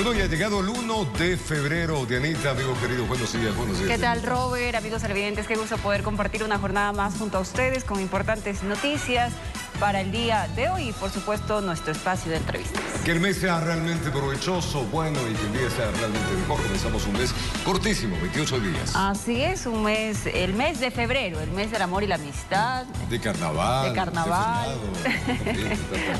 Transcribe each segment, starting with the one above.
Bueno, ya ha llegado el 1 de febrero. Dianita, amigos queridos, buenos días, buenos días. ¿Qué tal, Robert? Amigos televidentes, qué gusto poder compartir una jornada más junto a ustedes con importantes noticias para el día de hoy y, por supuesto, nuestro espacio de entrevistas. Que el mes sea realmente provechoso, bueno, y que el día sea realmente mejor. Comenzamos un mes cortísimo, 28 días. Así es, el mes de febrero, el mes del amor y la amistad. De carnaval. De carnaval.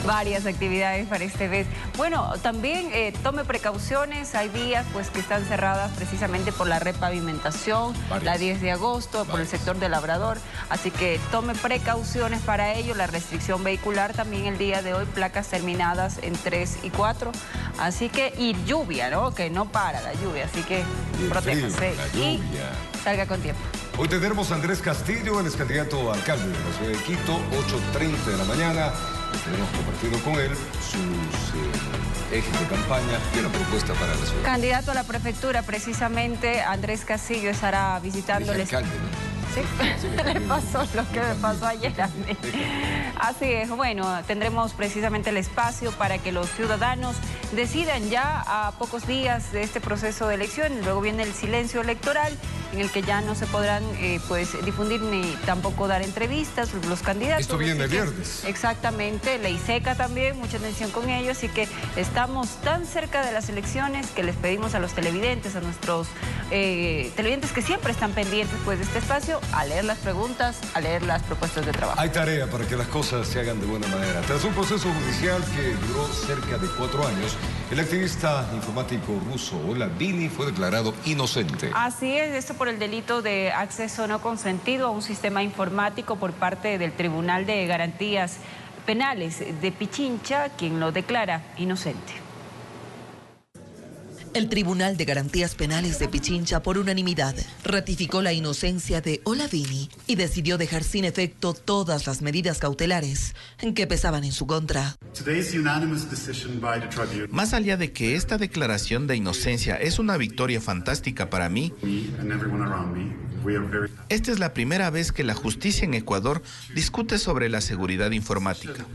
Varias actividades para este mes. Bueno, también tome precauciones. Hay vías pues que están cerradas precisamente por la repavimentación, la 10 de agosto, por el sector del Labrador. Así que tome precauciones para ello. La restricción vehicular también el día de hoy, placas terminadas en 3 y 4. Así que, y lluvia, ¿no? Que no para la lluvia, así que protéjase y salga con tiempo. Hoy tendremos a Andrés Castillo, él es candidato a alcalde de la ciudad de Quito, 8:30 de la mañana. Estaremos compartiendo con él sus ejes de campaña y la propuesta para la ciudad. Candidato a la prefectura, precisamente, Andrés Castillo estará visitándoles. Es alcalde, ¿no? Sí, le pasó lo que me pasó ayer a mí. Así es, bueno, tendremos precisamente el espacio para que los ciudadanos decidan ya a pocos días de este proceso de elecciones. Luego viene el silencio electoral, en el que ya no se podrán difundir ni tampoco dar entrevistas los candidatos. Esto viene el viernes. Exactamente, ley seca también, mucha atención con ello, así que estamos tan cerca de las elecciones que les pedimos a los televidentes, a nuestros televidentes que siempre están pendientes pues de este espacio, a leer las preguntas, a leer las propuestas de trabajo. Hay tarea para que las cosas se hagan de buena manera. Tras un proceso judicial que duró cerca de 4 años, el activista informático ruso Olavini fue declarado inocente. Así es, esto por el delito de acceso no consentido a un sistema informático por parte del Tribunal de Garantías Penales de Pichincha, quien lo declara inocente. El Tribunal de Garantías Penales de Pichincha, por unanimidad, ratificó la inocencia de Olavini y decidió dejar sin efecto todas las medidas cautelares que pesaban en su contra. Más allá de que esta declaración de inocencia es una victoria fantástica para mí, esta es la primera vez que la justicia en Ecuador discute sobre la seguridad informática.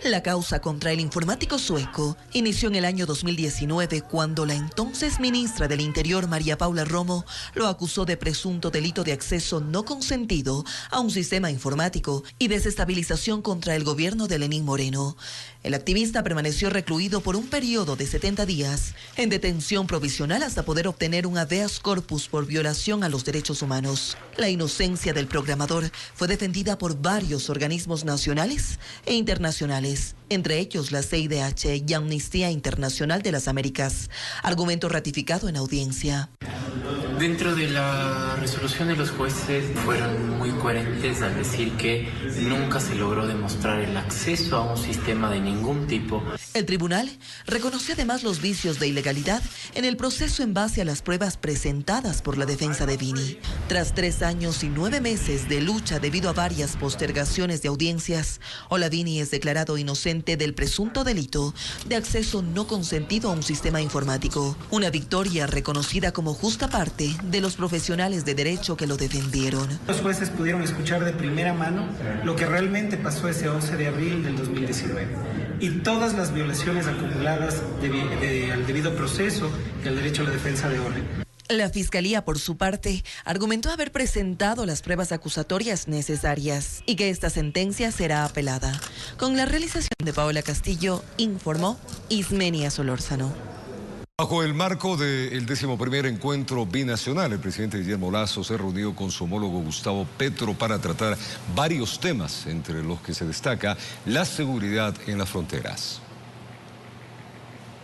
La causa contra el informático sueco inició en el año 2019 cuando la entonces ministra del Interior, María Paula Romo, lo acusó de presunto delito de acceso no consentido a un sistema informático y desestabilización contra el gobierno de Lenín Moreno. El activista permaneció recluido por un periodo de 70 días en detención provisional hasta poder obtener un habeas corpus por violación a los derechos humanos. La inocencia del programador fue defendida por varios organismos nacionales e internacionales, entre ellos la CIDH y Amnistía Internacional de las Américas, argumento ratificado en audiencia. Dentro de la resolución de los jueces fueron muy coherentes al decir que nunca se logró demostrar el acceso a un sistema de ningún tipo. El tribunal reconoció además los vicios de ilegalidad en el proceso en base a las pruebas presentadas por la defensa de Vini. Tras 3 años y 9 meses de lucha debido a varias postergaciones de audiencias, Olavini es declarado inocente del presunto delito de acceso no consentido a un sistema informático. Una victoria reconocida como justa parte de los profesionales de derecho que lo defendieron. Los jueces pudieron escuchar de primera mano lo que realmente pasó ese 11 de abril del 2019 y todas las violaciones acumuladas al debido proceso y al derecho a la defensa de orden. La Fiscalía, por su parte, argumentó haber presentado las pruebas acusatorias necesarias y que esta sentencia será apelada. Con la realización de Paola Castillo, informó Ismenia Solórzano. Bajo el marco del 11º encuentro binacional, el presidente Guillermo Lasso se reunió con su homólogo Gustavo Petro para tratar varios temas, entre los que se destaca la seguridad en las fronteras.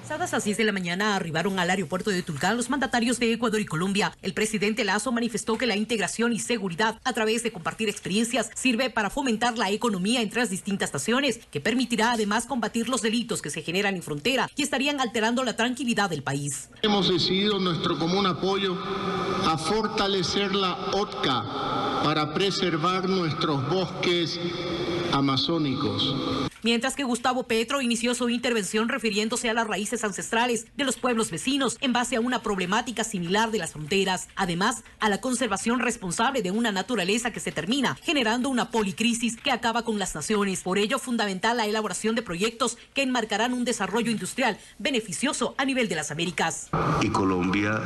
A las 6 de la mañana arribaron al aeropuerto de Tulcán los mandatarios de Ecuador y Colombia. El presidente Lasso manifestó que la integración y seguridad a través de compartir experiencias sirve para fomentar la economía entre las distintas naciones, que permitirá además combatir los delitos que se generan en frontera y estarían alterando la tranquilidad del país. Hemos decidido nuestro común apoyo a fortalecer la OTCA para preservar nuestros bosques amazónicos. mientras que Gustavo Petro inició su intervención refiriéndose a las raíces ancestrales de los pueblos vecinos en base a una problemática similar de las fronteras, además a la conservación responsable de una naturaleza que se termina generando una policrisis que acaba con las naciones. Por ello, fundamental la elaboración de proyectos que enmarcarán un desarrollo industrial beneficioso a nivel de las Américas. Y Colombia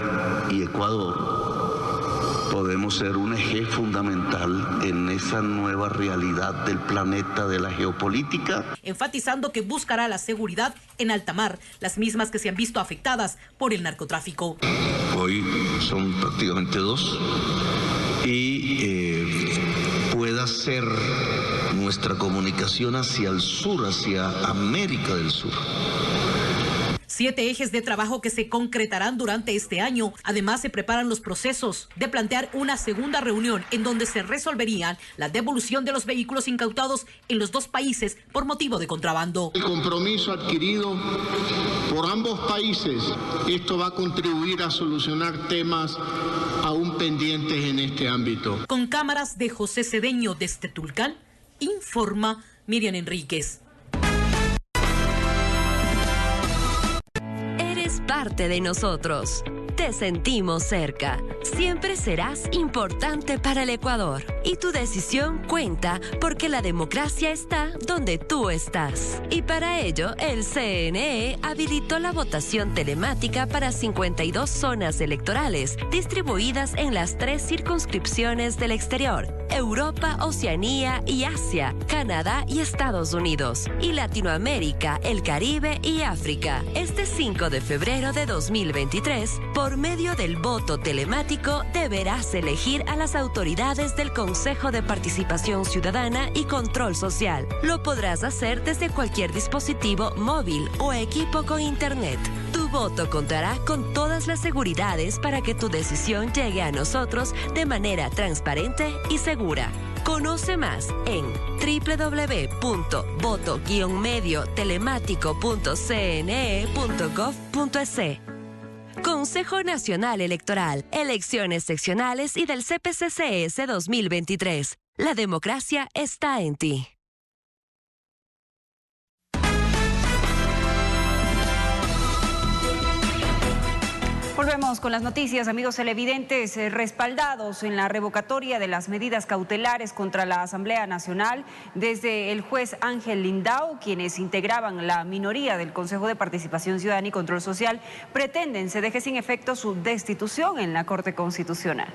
y Ecuador podemos ser un eje fundamental en esa nueva realidad del planeta, de la geopolítica. Enfatizando que buscará la seguridad en alta mar, las mismas que se han visto afectadas por el narcotráfico. Hoy son prácticamente 2 y pueda ser nuestra comunicación hacia el sur, hacia América del Sur. 7 ejes de trabajo que se concretarán durante este año. Además, se preparan los procesos de plantear una segunda reunión en donde se resolverían la devolución de los vehículos incautados en los 2 países por motivo de contrabando. El compromiso adquirido por ambos países, esto va a contribuir a solucionar temas aún pendientes en este ámbito. Con cámaras de José Cedeño desde Tulcán, informa Miriam Enríquez. Parte de nosotros. Te sentimos cerca. Siempre serás importante para el Ecuador. Y tu decisión cuenta porque la democracia está donde tú estás. Y para ello, el CNE habilitó la votación telemática para 52 zonas electorales, distribuidas en las 3 circunscripciones del exterior: Europa, Oceanía y Asia, Canadá y Estados Unidos, y Latinoamérica, el Caribe y África. Este 5 de febrero de 2023, por medio del voto telemático, deberás elegir a las autoridades del Consejo de Participación Ciudadana y Control Social. Lo podrás hacer desde cualquier dispositivo móvil o equipo con internet. Tu voto contará con todas las seguridades para que tu decisión llegue a nosotros de manera transparente y segura. Conoce más en www.voto-mediotelemático.cne.gov.es. Consejo Nacional Electoral, elecciones seccionales y del CPCCS 2023. La democracia está en ti. Volvemos con las noticias, amigos televidentes. Respaldados en la revocatoria de las medidas cautelares contra la Asamblea Nacional desde el juez Ángel Lindau, quienes integraban la minoría del Consejo de Participación Ciudadana y Control Social, pretenden se deje sin efecto su destitución en la Corte Constitucional.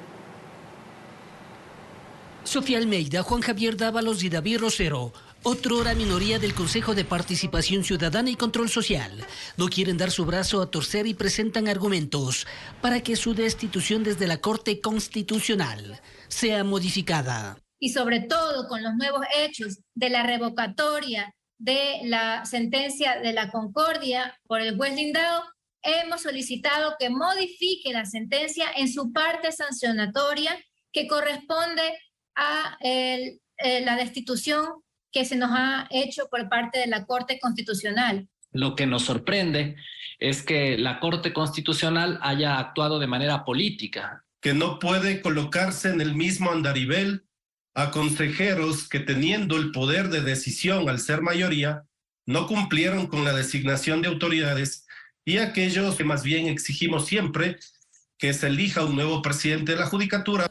Sofía Almeida, Juan Javier Dávalos y David Rosero, otrora minoría del Consejo de Participación Ciudadana y Control Social, no quieren dar su brazo a torcer y presentan argumentos para que su destitución desde la Corte Constitucional sea modificada. Y sobre todo con los nuevos hechos de la revocatoria de la sentencia de la Concordia por el juez Lindau, hemos solicitado que modifique la sentencia en su parte sancionatoria que corresponde a la destitución que se nos ha hecho por parte de la Corte Constitucional. Lo que nos sorprende es que la Corte Constitucional haya actuado de manera política. Que no puede colocarse en el mismo andarivel a consejeros que, teniendo el poder de decisión al ser mayoría, no cumplieron con la designación de autoridades, y aquellos que más bien exigimos siempre que se elija un nuevo presidente de la Judicatura.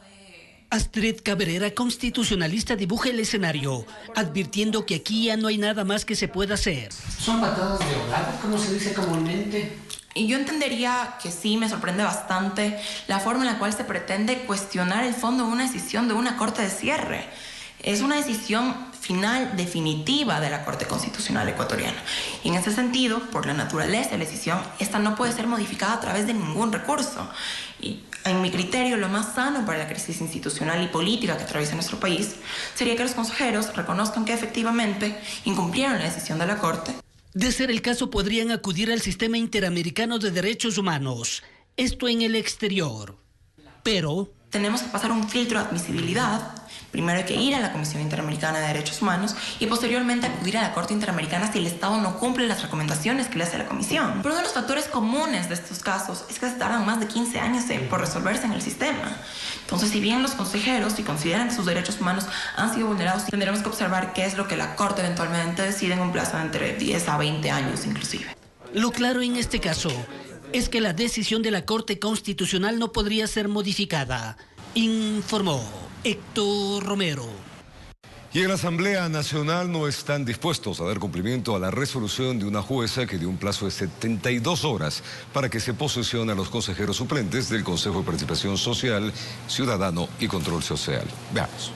Astrid Cabrera, constitucionalista, dibuja el escenario, advirtiendo que aquí ya no hay nada más que se pueda hacer. ¿Son patadas de ahogado, como se dice comúnmente? Y yo entendería que sí, me sorprende bastante la forma en la cual se pretende cuestionar el fondo de una decisión de una corte de cierre. Es una decisión final, definitiva de la Corte Constitucional ecuatoriana. Y en ese sentido, por la naturaleza de la decisión, esta no puede ser modificada a través de ningún recurso. Y en mi criterio, lo más sano para la crisis institucional y política que atraviesa nuestro país sería que los consejeros reconozcan que efectivamente incumplieron la decisión de la Corte. De ser el caso, podrían acudir al Sistema Interamericano de Derechos Humanos, esto en el exterior. Pero tenemos que pasar un filtro de admisibilidad. Primero hay que ir a la Comisión Interamericana de Derechos Humanos y posteriormente acudir a la Corte Interamericana si el Estado no cumple las recomendaciones que le hace la Comisión. Pero uno de los factores comunes de estos casos es que se tardan más de 15 años por resolverse en el sistema. Entonces, si bien los consejeros, si consideran que sus derechos humanos han sido vulnerados, tendremos que observar qué es lo que la Corte eventualmente decide en un plazo de entre 10 a 20 años inclusive. Lo claro en este caso es que la decisión de la Corte Constitucional no podría ser modificada, informó Héctor Romero. Y en la Asamblea Nacional no están dispuestos a dar cumplimiento a la resolución de una jueza que dio un plazo de 72 horas para que se posesione a los consejeros suplentes del Consejo de Participación Social, Ciudadano y Control Social. Veamos.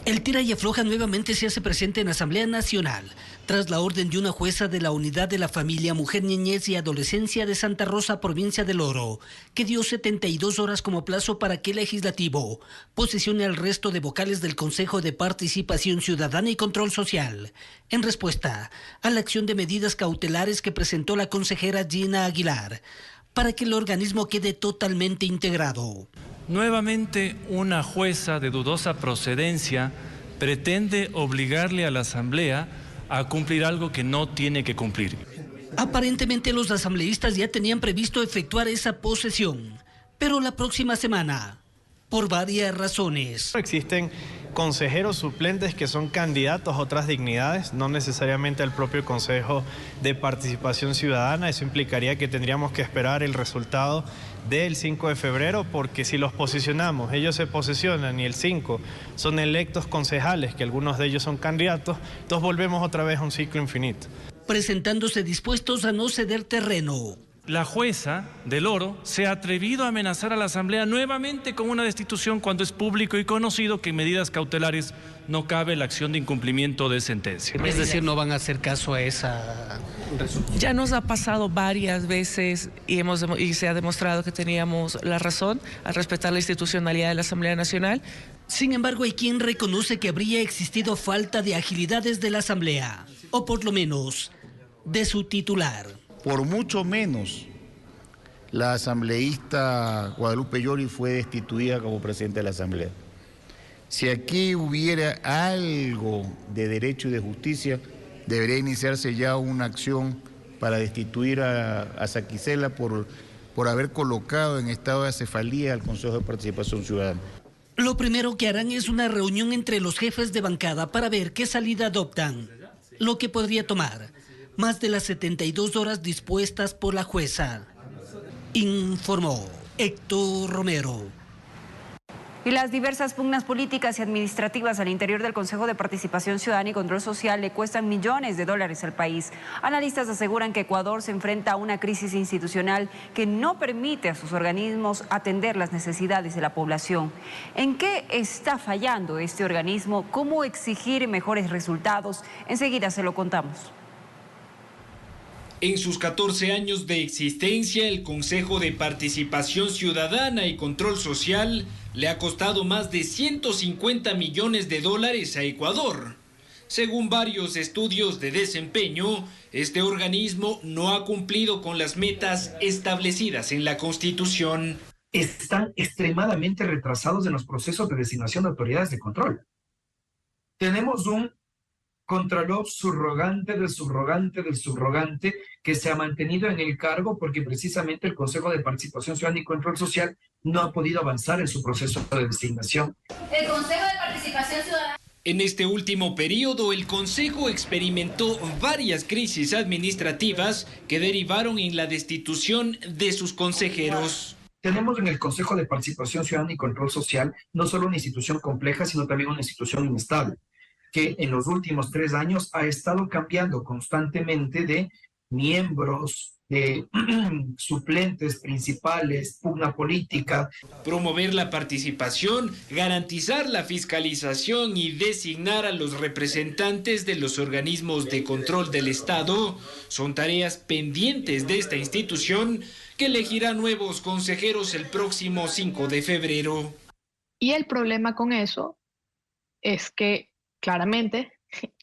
El tira y afloja nuevamente se hace presente en la Asamblea Nacional, tras la orden de una jueza de la Unidad de la Familia, Mujer, Niñez y Adolescencia de Santa Rosa, provincia del Oro, que dio 72 horas como plazo para que el Legislativo posesione al resto de vocales del Consejo de Participación Ciudadana y Control Social, en respuesta a la acción de medidas cautelares que presentó la consejera Gina Aguilar, para que el organismo quede totalmente integrado. Nuevamente, una jueza de dudosa procedencia pretende obligarle a la Asamblea a cumplir algo que no tiene que cumplir. Aparentemente los asambleístas ya tenían previsto efectuar esa posesión, pero la próxima semana, por varias razones. Existen consejeros suplentes que son candidatos a otras dignidades, no necesariamente al propio Consejo de Participación Ciudadana. Eso implicaría que tendríamos que esperar el resultado del 5 de febrero, porque si los posicionamos, ellos se posesionan y el 5 son electos concejales, que algunos de ellos son candidatos, entonces volvemos otra vez a un ciclo infinito. Presentándose dispuestos a no ceder terreno. La jueza del Oro se ha atrevido a amenazar a la Asamblea nuevamente con una destitución cuando es público y conocido que en medidas cautelares no cabe la acción de incumplimiento de sentencia. Es decir, no van a hacer caso a esa resolución. Ya nos ha pasado varias veces y se ha demostrado que teníamos la razón al respetar la institucionalidad de la Asamblea Nacional. Sin embargo, hay quien reconoce que habría existido falta de agilidad desde la Asamblea, o por lo menos de su titular. Por mucho menos, la asambleísta Guadalupe Llori fue destituida como presidenta de la Asamblea. Si aquí hubiera algo de derecho y de justicia, debería iniciarse ya una acción para destituir a Saquicela por haber colocado en estado de acefalía al Consejo de Participación Ciudadana. Lo primero que harán es una reunión entre los jefes de bancada para ver qué salida adoptan, lo que podría tomar más de las 72 horas dispuestas por la jueza, informó Héctor Romero. Y las diversas pugnas políticas y administrativas al interior del Consejo de Participación Ciudadana y Control Social le cuestan millones de dólares al país. Analistas aseguran que Ecuador se enfrenta a una crisis institucional que no permite a sus organismos atender las necesidades de la población. ¿En qué está fallando este organismo? ¿Cómo exigir mejores resultados? Enseguida se lo contamos. En sus 14 años de existencia, el Consejo de Participación Ciudadana y Control Social le ha costado más de 150 millones de dólares a Ecuador. Según varios estudios de desempeño, este organismo no ha cumplido con las metas establecidas en la Constitución. Están extremadamente retrasados en los procesos de designación de autoridades de control. Tenemos un contralor subrogante del subrogante del subrogante que se ha mantenido en el cargo porque precisamente el Consejo de Participación Ciudadana y Control Social no ha podido avanzar en su proceso de designación. El Consejo de Participación Ciudadana. En este último periodo, el Consejo experimentó varias crisis administrativas que derivaron en la destitución de sus consejeros. Tenemos en el Consejo de Participación Ciudadana y Control Social no solo una institución compleja, sino también una institución inestable, que en los últimos 3 años ha estado cambiando constantemente de miembros, de suplentes principales, pugna política. Promover la participación, garantizar la fiscalización y designar a los representantes de los organismos de control del Estado son tareas pendientes de esta institución que elegirá nuevos consejeros el próximo 5 de febrero. Y el problema con eso es que claramente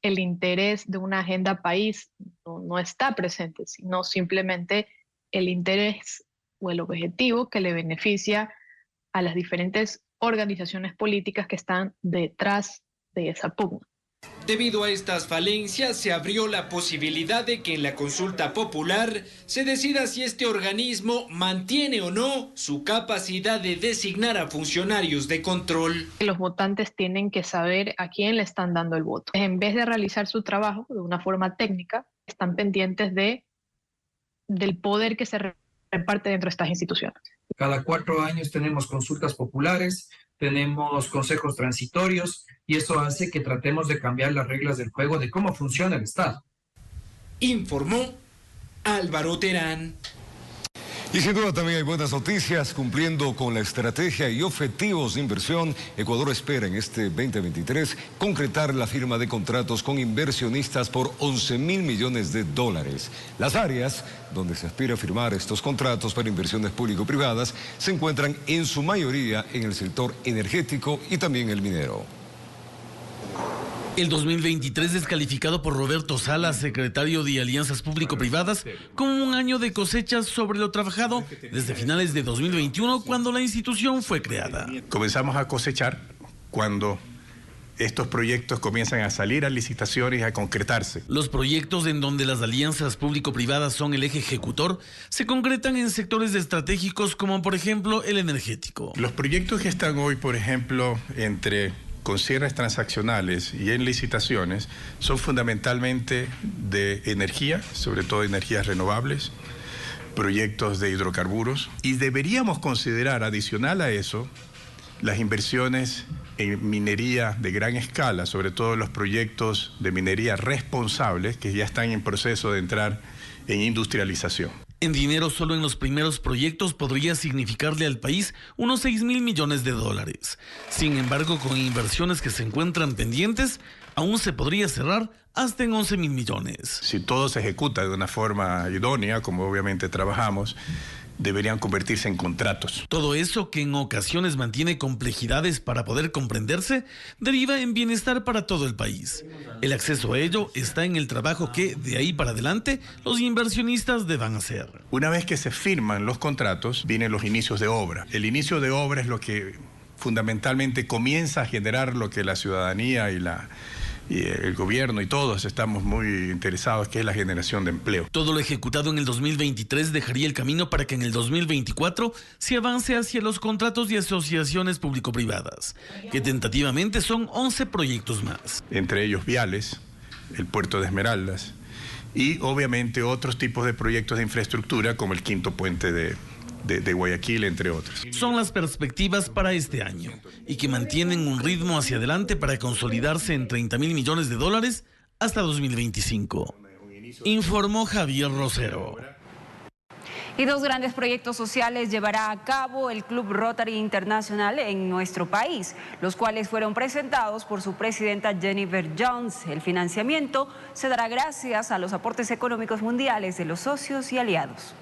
el interés de una agenda país no está presente, sino simplemente el interés o el objetivo que le beneficia a las diferentes organizaciones políticas que están detrás de esa pugna. Debido a estas falencias, se abrió la posibilidad de que en la consulta popular se decida si este organismo mantiene o no su capacidad de designar a funcionarios de control. Los votantes tienen que saber a quién le están dando el voto. En vez de realizar su trabajo de una forma técnica, están pendientes del poder que se reparte dentro de estas instituciones. Cada 4 años tenemos consultas populares, tenemos consejos transitorios y eso hace que tratemos de cambiar las reglas del juego de cómo funciona el Estado. Informó Álvaro Terán. Y sin duda también hay buenas noticias. Cumpliendo con la estrategia y objetivos de inversión, Ecuador espera en este 2023 concretar la firma de contratos con inversionistas por 11.000 millones de dólares. Las áreas donde se aspira a firmar estos contratos para inversiones público-privadas se encuentran en su mayoría en el sector energético y también el minero. El 2023 es calificado por Roberto Salas, secretario de Alianzas Público-Privadas, como un año de cosechas sobre lo trabajado desde finales de 2021, cuando la institución fue creada. Comenzamos a cosechar cuando estos proyectos comienzan a salir a licitaciones y a concretarse. Los proyectos en donde las alianzas público-privadas son el eje ejecutor se concretan en sectores estratégicos como por ejemplo el energético. Los proyectos que están hoy, por ejemplo, con cierres transaccionales y en licitaciones, son fundamentalmente de energía, sobre todo energías renovables, proyectos de hidrocarburos, y deberíamos considerar adicional a eso las inversiones en minería de gran escala, sobre todo los proyectos de minería responsables que ya están en proceso de entrar en industrialización. En dinero, solo en los primeros proyectos podría significarle al país unos 6.000 millones de dólares. Sin embargo, con inversiones que se encuentran pendientes, aún se podría cerrar hasta en 11.000 millones. Si todo se ejecuta de una forma idónea, como obviamente trabajamos, deberían convertirse en contratos. Todo eso, que en ocasiones mantiene complejidades para poder comprenderse, deriva en bienestar para todo el país. El acceso a ello está en el trabajo que, de ahí para adelante, los inversionistas deban hacer. Una vez que se firman los contratos, vienen los inicios de obra. El inicio de obra es lo que fundamentalmente comienza a generar lo que la ciudadanía y el gobierno y todos estamos muy interesados, que es la generación de empleo. Todo lo ejecutado en el 2023 dejaría el camino para que en el 2024 se avance hacia los contratos de asociaciones público-privadas, que tentativamente son 11 proyectos más. Entre ellos viales, el puerto de Esmeraldas y obviamente otros tipos de proyectos de infraestructura como el quinto puente de Guayaquil, entre otros. Son las perspectivas para este año y que mantienen un ritmo hacia adelante para consolidarse en 30.000 millones de dólares hasta 2025. Informó Javier Rosero. Y 2 grandes proyectos sociales llevará a cabo el Club Rotary International en nuestro país, los cuales fueron presentados por su presidenta Jennifer Jones. El financiamiento se dará gracias a los aportes económicos mundiales de los socios y aliados.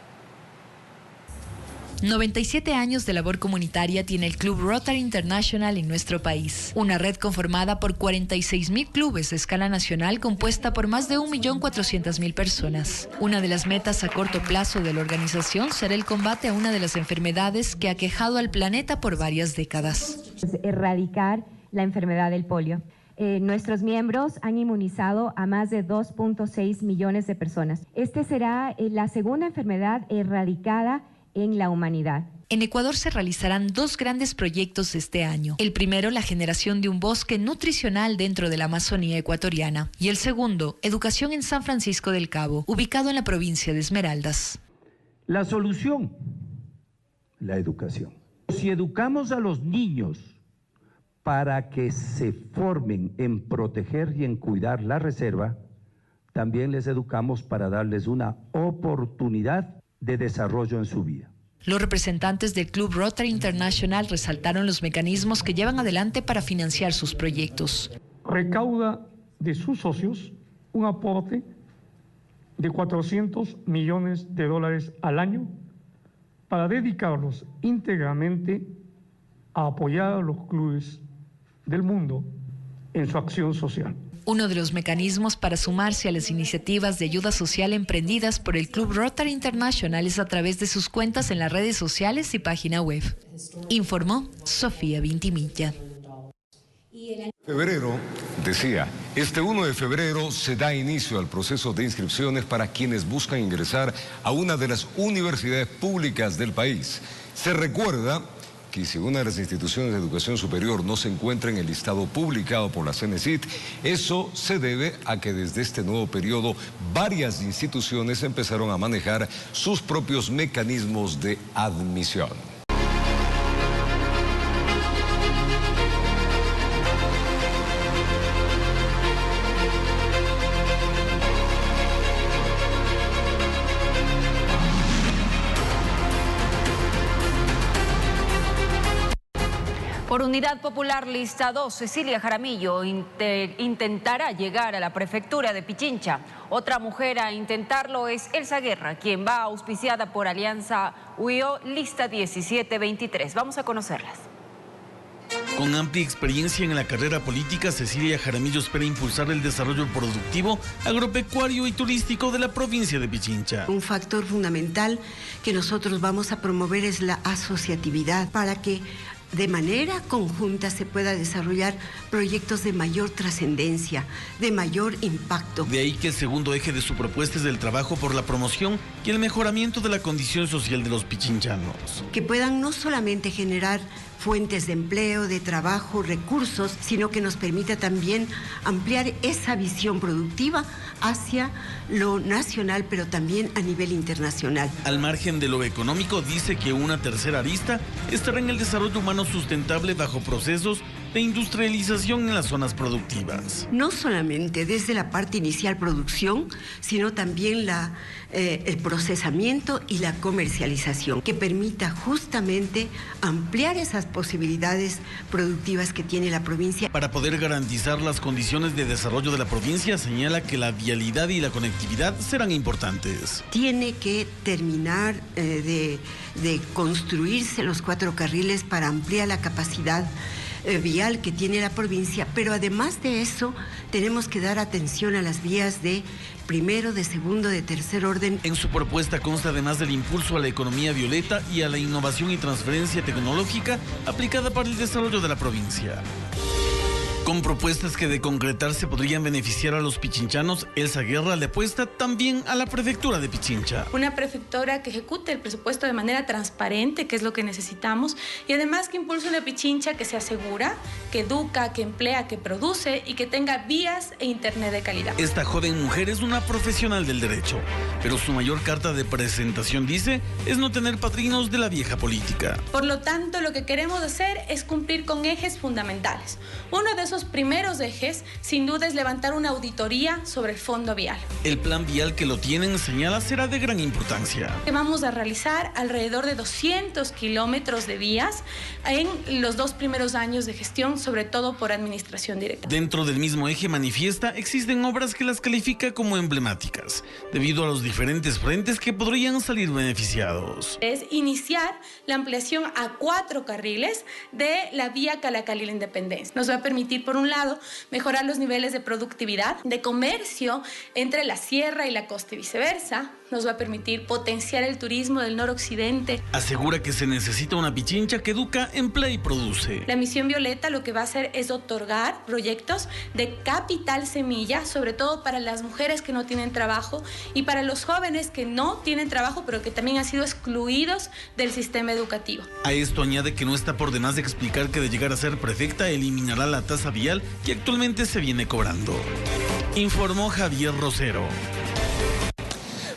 97 años de labor comunitaria tiene el Club Rotary International en nuestro país. Una red conformada por 46.000 clubes a escala nacional compuesta por más de 1.400.000 personas. Una de las metas a corto plazo de la organización será el combate a una de las enfermedades que ha aquejado al planeta por varias décadas. Erradicar la enfermedad del polio. Nuestros miembros han inmunizado a más de 2.6 millones de personas. Este será la segunda enfermedad erradicada en la humanidad. En Ecuador se realizarán 2 grandes proyectos este año. El primero, la generación de un bosque nutricional dentro de la Amazonía ecuatoriana. Y el segundo, educación en San Francisco del Cabo, ubicado en la provincia de Esmeraldas. La solución, la educación. Si educamos a los niños para que se formen en proteger y en cuidar la reserva, también les educamos para darles una oportunidad de desarrollo en su vida. Los representantes del Club Rotary International resaltaron los mecanismos que llevan adelante para financiar sus proyectos. Recauda de sus socios un aporte de 400 millones de dólares al año para dedicarlos íntegramente a apoyar a los clubes del mundo en su acción social. Uno de los mecanismos para sumarse a las iniciativas de ayuda social emprendidas por el Club Rotary International es a través de sus cuentas en las redes sociales y página web. Informó Sofía Vintimilla. Febrero, decía, este 1 de febrero se da inicio al proceso de inscripciones para quienes buscan ingresar a una de las universidades públicas del país. Se recuerda que si una de las instituciones de educación superior no se encuentra en el listado publicado por la CENESID, eso se debe a que desde este nuevo periodo varias instituciones empezaron a manejar sus propios mecanismos de admisión. Por Unidad Popular Lista 2, Cecilia Jaramillo intentará llegar a la prefectura de Pichincha. Otra mujer a intentarlo es Elsa Guerra, quien va auspiciada por Alianza UIO Lista 1723. Vamos a conocerlas. Con amplia experiencia en la carrera política, Cecilia Jaramillo espera impulsar el desarrollo productivo, agropecuario y turístico de la provincia de Pichincha. Un factor fundamental que nosotros vamos a promover es la asociatividad para que de manera conjunta se pueda desarrollar proyectos de mayor trascendencia, de mayor impacto. De ahí que el segundo eje de su propuesta es el trabajo por la promoción y el mejoramiento de la condición social de los pichinchanos. Que puedan no solamente generar fuentes de empleo, de trabajo, recursos, sino que nos permita también ampliar esa visión productiva hacia lo nacional, pero también a nivel internacional. Al margen de lo económico, dice que una tercera arista estará en el desarrollo humano sustentable bajo procesos de industrialización en las zonas productivas. No solamente desde la parte inicial producción, sino también el procesamiento y la comercialización, que permita justamente ampliar esas posibilidades productivas que tiene la provincia. Para poder garantizar las condiciones de desarrollo de la provincia, señala que la vialidad y la conectividad serán importantes. Tiene que terminar de construirse los 4 carriles para ampliar la capacidad vial que tiene la provincia, pero además de eso tenemos que dar atención a las vías de primero, de segundo, de tercer orden. En su propuesta consta además del impulso a la economía violeta y a la innovación y transferencia tecnológica aplicada para el desarrollo de la provincia. Con propuestas que de concretarse podrían beneficiar a los pichinchanos, Elsa Guerra le apuesta también a la prefectura de Pichincha. Una prefectura que ejecute el presupuesto de manera transparente, que es lo que necesitamos, y además que impulse una Pichincha que se asegura, que educa, que emplea, que produce y que tenga vías e internet de calidad. Esta joven mujer es una profesional del derecho, pero su mayor carta de presentación, dice, es no tener padrinos de la vieja política. Por lo tanto, lo que queremos hacer es cumplir con ejes fundamentales. Uno de esos primeros ejes, sin duda, es levantar una auditoría sobre el fondo vial. El plan vial que lo tienen, señala, será de gran importancia. Vamos a realizar alrededor de 200 kilómetros de vías en los 2 primeros años de gestión, sobre todo por administración directa. Dentro del mismo eje, manifiesta, existen obras que las califica como emblemáticas, debido a los diferentes frentes que podrían salir beneficiados. Es iniciar la ampliación a 4 carriles de la vía Calacalí La Independencia. Nos va a permitir, por un lado, mejorar los niveles de productividad, de comercio entre la sierra y la costa y viceversa. Nos va a permitir potenciar el turismo del noroccidente. Asegura que se necesita una Pichincha que educa, emplea y produce. La misión violeta lo que va a hacer es otorgar proyectos de capital semilla, sobre todo para las mujeres que no tienen trabajo y para los jóvenes que no tienen trabajo, pero que también han sido excluidos del sistema educativo. A esto añade que no está por demás de explicar que de llegar a ser prefecta eliminará la tasa vial que actualmente se viene cobrando. Informó Javier Rosero.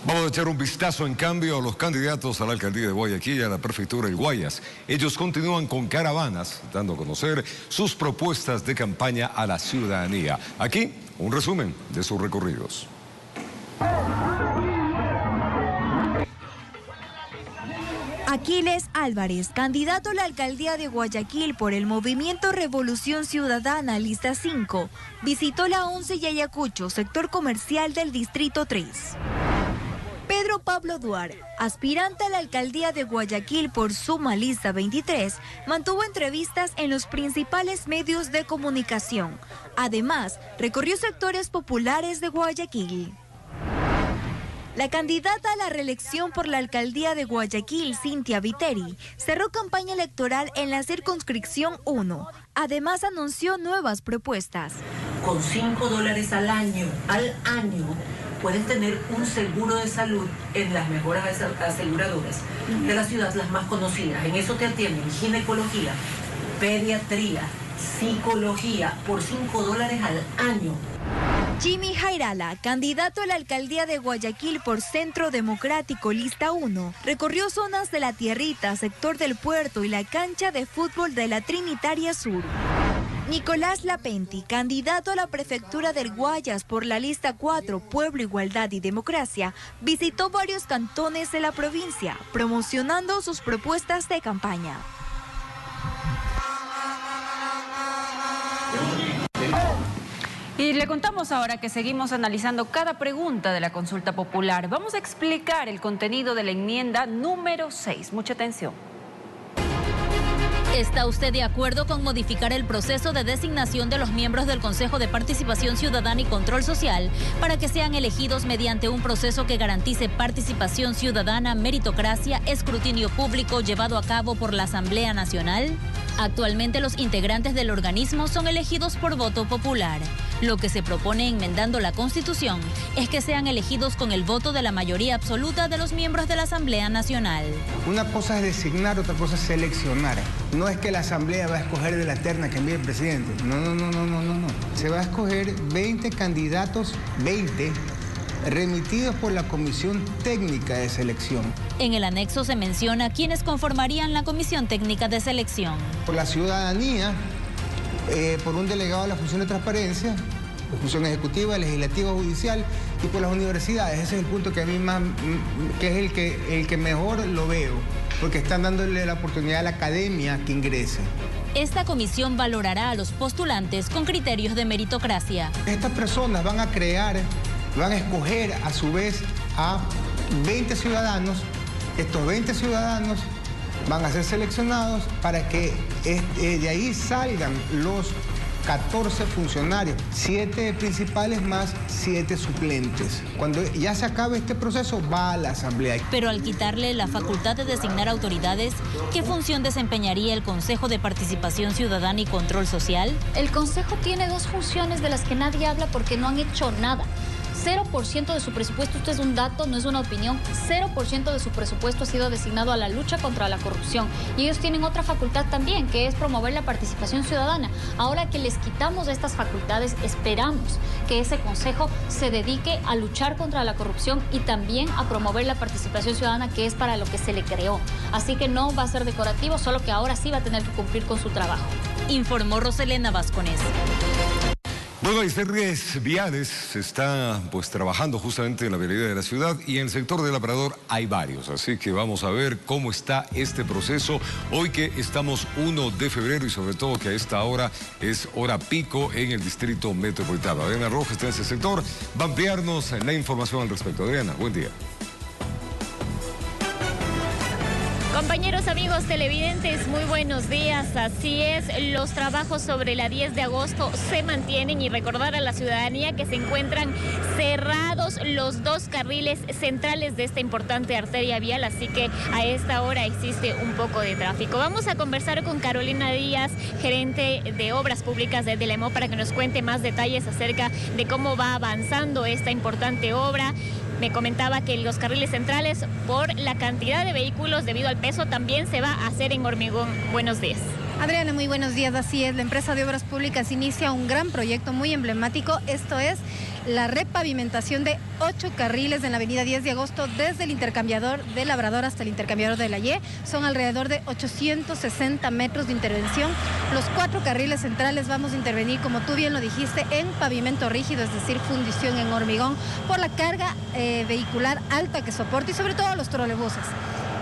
Vamos a echar un vistazo, en cambio, a los candidatos a la alcaldía de Guayaquil y a la prefectura del Guayas. Ellos continúan con caravanas, dando a conocer sus propuestas de campaña a la ciudadanía. Aquí, un resumen de sus recorridos. Aquiles Álvarez, candidato a la alcaldía de Guayaquil por el movimiento Revolución Ciudadana Lista 5, visitó la 11 y Ayacucho, sector comercial del Distrito 3. Pedro Pedro Pablo Duar, aspirante a la alcaldía de Guayaquil por Suma Lista 23, mantuvo entrevistas en los principales medios de comunicación. Además, recorrió sectores populares de Guayaquil. La candidata a la reelección por la alcaldía de Guayaquil, Cintia Viteri, cerró campaña electoral en la circunscripción 1. Además, anunció nuevas propuestas. Con $5 al año, puedes tener un seguro de salud en las mejores aseguradoras de la ciudad, las más conocidas. En eso te atienden ginecología, pediatría, psicología, por $5 al año. Jimmy Jairala, candidato a la alcaldía de Guayaquil por Centro Democrático Lista 1, recorrió zonas de La Tierrita, sector del puerto y la cancha de fútbol de la Trinitaria Sur. Nicolás Lapenti, candidato a la prefectura del Guayas por la Lista 4, Pueblo, Igualdad y Democracia, visitó varios cantones de la provincia, promocionando sus propuestas de campaña. Y le contamos ahora que seguimos analizando cada pregunta de la consulta popular. Vamos a explicar el contenido de la enmienda número 6. Mucha atención. ¿Está usted de acuerdo con modificar el proceso de designación de los miembros del Consejo de Participación Ciudadana y Control Social para que sean elegidos mediante un proceso que garantice participación ciudadana, meritocracia, escrutinio público llevado a cabo por la Asamblea Nacional? Actualmente los integrantes del organismo son elegidos por voto popular. Lo que se propone enmendando la Constitución es que sean elegidos con el voto de la mayoría absoluta de los miembros de la Asamblea Nacional. Una cosa es designar, otra cosa es seleccionar. No es que la Asamblea va a escoger de la terna que envíe el presidente. No. Se va a escoger 20 candidatos, 20 remitidos por la Comisión Técnica de Selección. En el anexo se menciona quiénes conformarían la Comisión Técnica de Selección. Por la ciudadanía, por un delegado de la función de transparencia, la función ejecutiva, legislativa, judicial, y por las universidades. Ese es el punto que a mí más, que es el que mejor lo veo, porque están dándole la oportunidad a la academia que ingrese. Esta comisión valorará a los postulantes con criterios de meritocracia. Estas personas van a escoger a su vez a 20 ciudadanos. Estos 20 ciudadanos van a ser seleccionados para que de ahí salgan los 14 funcionarios, 7 principales más 7 suplentes. Cuando ya se acabe este proceso, va a la Asamblea. Pero al quitarle la facultad de designar autoridades, ¿qué función desempeñaría el Consejo de Participación Ciudadana y Control Social? El Consejo tiene dos funciones de las que nadie habla porque no han hecho nada. 0% de su presupuesto, esto es un dato, no es una opinión, 0% de su presupuesto ha sido designado a la lucha contra la corrupción. Y ellos tienen otra facultad también, que es promover la participación ciudadana. Ahora que les quitamos estas facultades, esperamos que ese consejo se dedique a luchar contra la corrupción y también a promover la participación ciudadana, que es para lo que se le creó. Así que no va a ser decorativo, solo que ahora sí va a tener que cumplir con su trabajo. Informó Roselena Vasconés. Bueno, hay series viales, se está trabajando justamente en la vialidad de la ciudad y en el sector del Labrador hay varios, así que vamos a ver cómo está este proceso hoy que estamos 1 de febrero y sobre todo que a esta hora es hora pico en el distrito metropolitano. Adriana Rojas está en ese sector, va a ampliarnos la información al respecto. Adriana, buen día. Compañeros, amigos televidentes, muy buenos días. Así es, los trabajos sobre la 10 de agosto se mantienen y recordar a la ciudadanía que se encuentran cerrados los dos carriles centrales de esta importante arteria vial, así que a esta hora existe un poco de tráfico. Vamos a conversar con Carolina Díaz, gerente de Obras Públicas de Telemó, para que nos cuente más detalles acerca de cómo va avanzando esta importante obra. Me comentaba que los carriles centrales, por la cantidad de vehículos debido al peso, también se va a hacer en hormigón. Buenos días. Adriana, muy buenos días. Así es, la empresa de Obras Públicas inicia un gran proyecto muy emblemático. Esto es la repavimentación de 8 carriles en la avenida 10 de agosto desde el intercambiador de Labrador hasta el intercambiador de la Y. Son alrededor de 860 metros de intervención. Los 4 carriles centrales vamos a intervenir, como tú bien lo dijiste, en pavimento rígido, es decir, fundición en hormigón, por la carga vehicular alta que soporta y sobre todo los trolebuses.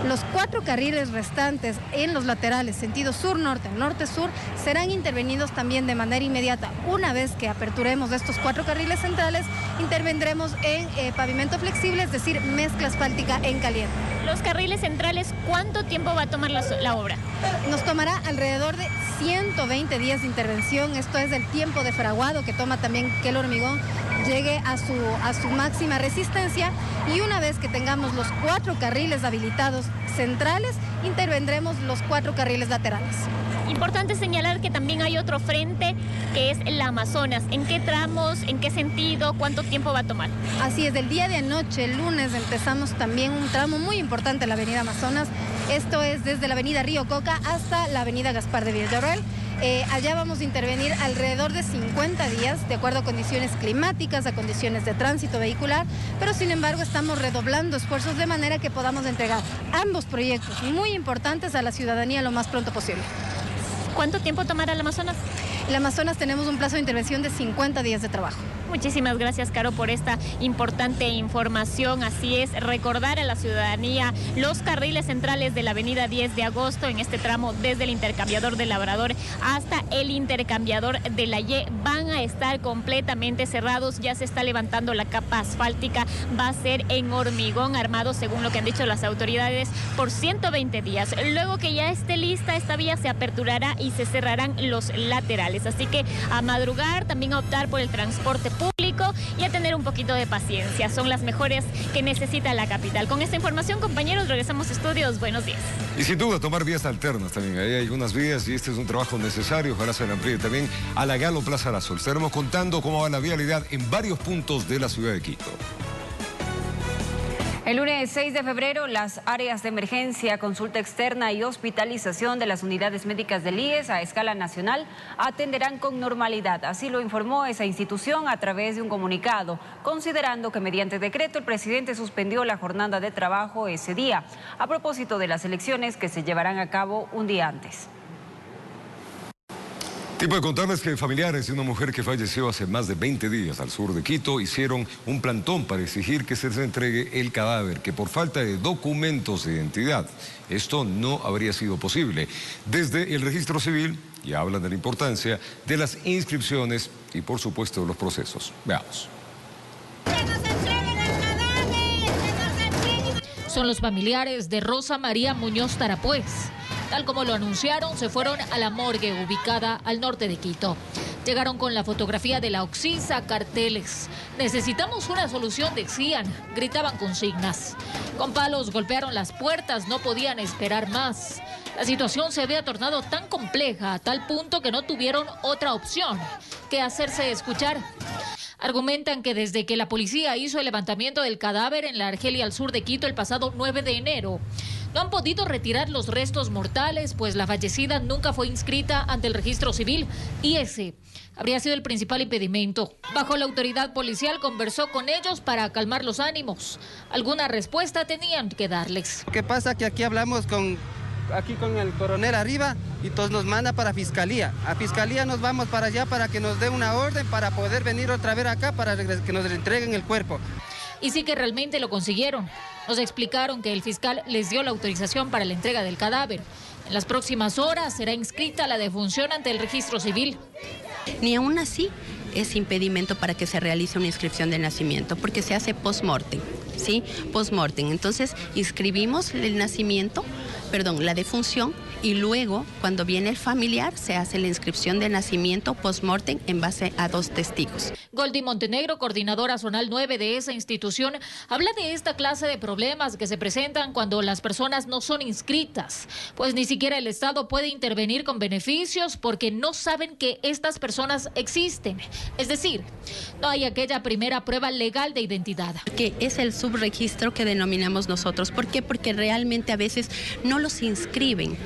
Los 4 carriles restantes en los laterales, sentido sur-norte, norte-sur, serán intervenidos también de manera inmediata. Una vez que aperturemos estos 4 carriles centrales, intervendremos en pavimento flexible, es decir, mezcla asfáltica en caliente. Los carriles centrales, ¿cuánto tiempo va a tomar la obra? Nos tomará alrededor de 120 días de intervención. Esto es el tiempo de fraguado que toma también que el hormigón llegue a su máxima resistencia, y una vez que tengamos los 4 carriles habilitados centrales, intervendremos los 4 carriles laterales. Importante señalar que también hay otro frente que es el Amazonas. ¿En qué tramos, en qué sentido, cuánto tiempo va a tomar? Así es, el día de anoche, el lunes, empezamos también un tramo muy importante en la avenida Amazonas. Esto es desde la avenida Río Coca hasta la avenida Gaspar de Villarroel. Allá vamos a intervenir alrededor de 50 días, de acuerdo a condiciones climáticas, a condiciones de tránsito vehicular, pero sin embargo estamos redoblando esfuerzos de manera que podamos entregar ambos proyectos muy importantes a la ciudadanía lo más pronto posible. ¿Cuánto tiempo tomará el Amazonas? El Amazonas tenemos un plazo de intervención de 50 días de trabajo. Muchísimas gracias, Caro, por esta importante información. Así es, recordar a la ciudadanía los carriles centrales de la avenida 10 de agosto en este tramo desde el intercambiador del Labrador hasta el intercambiador de la Y van a estar completamente cerrados. Ya se está levantando la capa asfáltica, va a ser en hormigón armado, según lo que han dicho las autoridades, por 120 días. Luego que ya esté lista esta vía, se aperturará y se cerrarán los laterales. Así que a madrugar, también a optar por el transporte público y a tener un poquito de paciencia. Son las mejores que necesita la capital. Con esta información, compañeros, regresamos a estudios. Buenos días. Y sin duda tomar vías alternas también. Ahí hay unas vías y este es un trabajo necesario. Ojalá se amplíe también a la Galo Plaza Arazol. Estaremos contando cómo va la vialidad en varios puntos de la ciudad de Quito. El lunes 6 de febrero, las áreas de emergencia, consulta externa y hospitalización de las unidades médicas del IES a escala nacional atenderán con normalidad. Así lo informó esa institución a través de un comunicado, considerando que mediante decreto el presidente suspendió la jornada de trabajo ese día, a propósito de las elecciones que se llevarán a cabo un día antes. Tipo de contarles que familiares de una mujer que falleció hace más de 20 días al sur de Quito hicieron un plantón para exigir que se les entregue el cadáver, que por falta de documentos de identidad, esto no habría sido posible. Desde el registro civil ya hablan de la importancia de las inscripciones y por supuesto de los procesos. Veamos. Son los familiares de Rosa María Muñoz Tarapuez. Tal como lo anunciaron, se fueron a la morgue ubicada al norte de Quito. Llegaron con la fotografía de la Oxisa, carteles. Necesitamos una solución, decían. Gritaban consignas. Con palos golpearon las puertas, no podían esperar más. La situación se había tornado tan compleja a tal punto que no tuvieron otra opción que hacerse escuchar. Argumentan que desde que la policía hizo el levantamiento del cadáver en la Argelia al sur de Quito el pasado 9 de enero, no han podido retirar los restos mortales, pues la fallecida nunca fue inscrita ante el registro civil y ese habría sido el principal impedimento. Bajo la autoridad policial conversó con ellos para calmar los ánimos. Alguna respuesta tenían que darles. ¿Qué pasa? Que aquí hablamos con el coronel arriba y todos nos manda para fiscalía. A fiscalía nos vamos para allá para que nos dé una orden para poder venir otra vez acá para que nos entreguen el cuerpo. Y sí que realmente lo consiguieron. Nos explicaron que el fiscal les dio la autorización para la entrega del cadáver. En las próximas horas será inscrita la defunción ante el registro civil. Ni aún así es impedimento para que se realice una inscripción de nacimiento, porque se hace post-mortem, ¿sí? Post-mortem. Entonces, inscribimos el nacimiento, la defunción, y luego, cuando viene el familiar, se hace la inscripción de nacimiento post-mortem en base a 2 testigos. Goldi Montenegro, coordinadora zonal 9 de esa institución, habla de esta clase de problemas que se presentan cuando las personas no son inscritas, pues ni siquiera el Estado puede intervenir con beneficios porque no saben que estas personas existen. Es decir, no hay aquella primera prueba legal de identidad. Que es el subregistro que denominamos nosotros. ¿Por qué? Porque realmente a veces no los inscriben.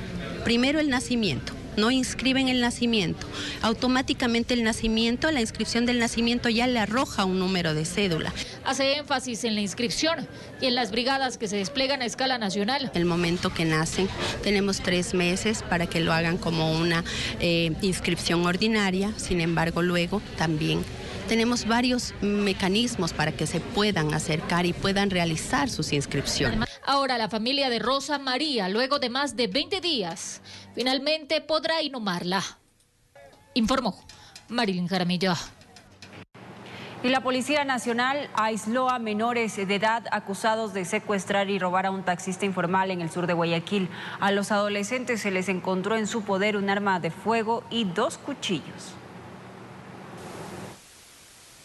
Primero el nacimiento. No inscriben el nacimiento. Automáticamente el nacimiento, la inscripción del nacimiento ya le arroja un número de cédula. Hace énfasis en la inscripción y en las brigadas que se desplegan a escala nacional. El momento que nacen, tenemos 3 meses para que lo hagan como una inscripción ordinaria. Sin embargo, luego también tenemos varios mecanismos para que se puedan acercar y puedan realizar sus inscripciones. Ahora la familia de Rosa María, luego de más de 20 días, finalmente podrá inhumarla. Informó Marilyn Jaramillo. Y la Policía Nacional aisló a menores de edad acusados de secuestrar y robar a un taxista informal en el sur de Guayaquil. A los adolescentes se les encontró en su poder un arma de fuego y 2 cuchillos.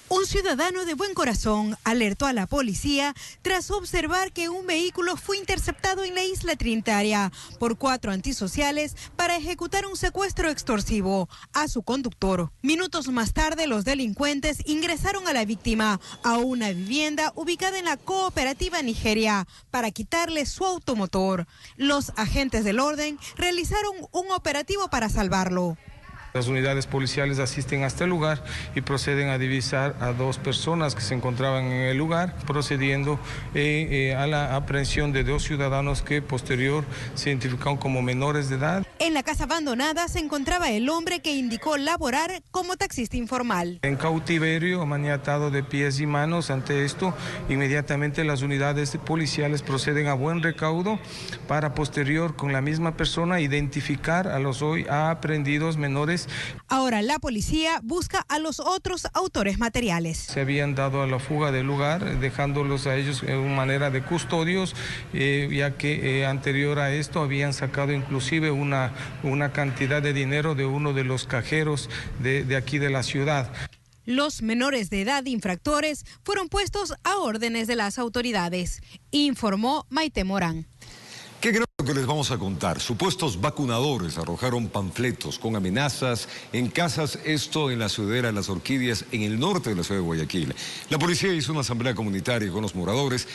Un ciudadano de buen corazón alertó a la policía tras observar que un vehículo fue interceptado en la isla Trinitaria por 4 antisociales para ejecutar un secuestro extorsivo a su conductor. Minutos más tarde, los delincuentes ingresaron a la víctima a una vivienda ubicada en la cooperativa Nigeria para quitarle su automotor. Los agentes del orden realizaron un operativo para salvarlo. Las unidades policiales asisten hasta el lugar y proceden a divisar a 2 personas que se encontraban en el lugar, procediendo a la aprehensión de 2 ciudadanos que posterior se identificaron como menores de edad. En la casa abandonada se encontraba el hombre que indicó laborar como taxista informal. En cautiverio, maniatado de pies y manos. Ante esto, inmediatamente las unidades policiales proceden a buen recaudo para posterior con la misma persona identificar a los hoy aprehendidos menores. Ahora la policía busca a los otros autores materiales. Se habían dado a la fuga del lugar, dejándolos a ellos en manera de custodios, ya que anterior a esto habían sacado inclusive una cantidad de dinero de uno de los cajeros de aquí de la ciudad. Los menores de edad infractores fueron puestos a órdenes de las autoridades, informó Maite Morán. Qué grave lo que les vamos a contar. Supuestos vacunadores arrojaron panfletos con amenazas en casas, esto en la ciudadela Las Orquídeas, en el norte de la ciudad de Guayaquil. La policía hizo una asamblea comunitaria con los moradores.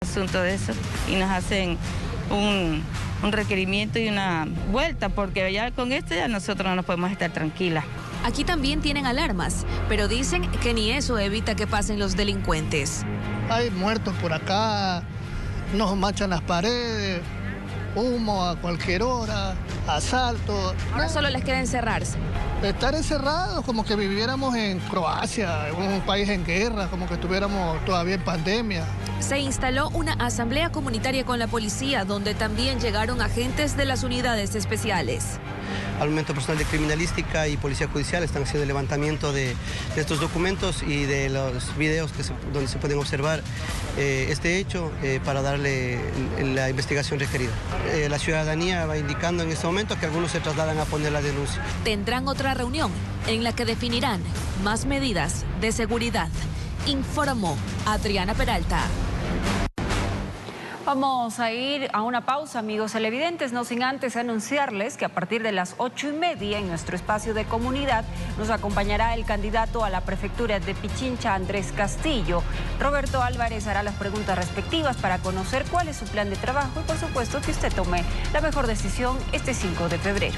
Asunto de eso y nos hacen un requerimiento y una vuelta, porque ya con esto ya nosotros no nos podemos estar tranquilas. Aquí también tienen alarmas, pero dicen que ni eso evita que pasen los delincuentes. Hay muertos por acá, nos manchan las paredes, humo a cualquier hora, asalto. Ahora solo les queda encerrarse. Estar encerrados como que viviéramos en Croacia, en un país en guerra, como que estuviéramos todavía en pandemia. Se instaló una asamblea comunitaria con la policía, donde también llegaron agentes de las unidades especiales. Al momento, personal de criminalística y policía judicial están haciendo el levantamiento de estos documentos y de los videos donde se pueden observar este hecho para darle la investigación requerida. La ciudadanía va indicando en este momento que algunos se trasladan a poner la denuncia. Tendrán otra reunión en la que definirán más medidas de seguridad, informó Adriana Peralta. Vamos a ir a una pausa, amigos televidentes, no sin antes anunciarles que a partir de las 8:30 en nuestro espacio de comunidad nos acompañará el candidato a la prefectura de Pichincha, Andrés Castillo. Roberto Álvarez hará las preguntas respectivas para conocer cuál es su plan de trabajo y por supuesto que usted tome la mejor decisión este 5 de febrero.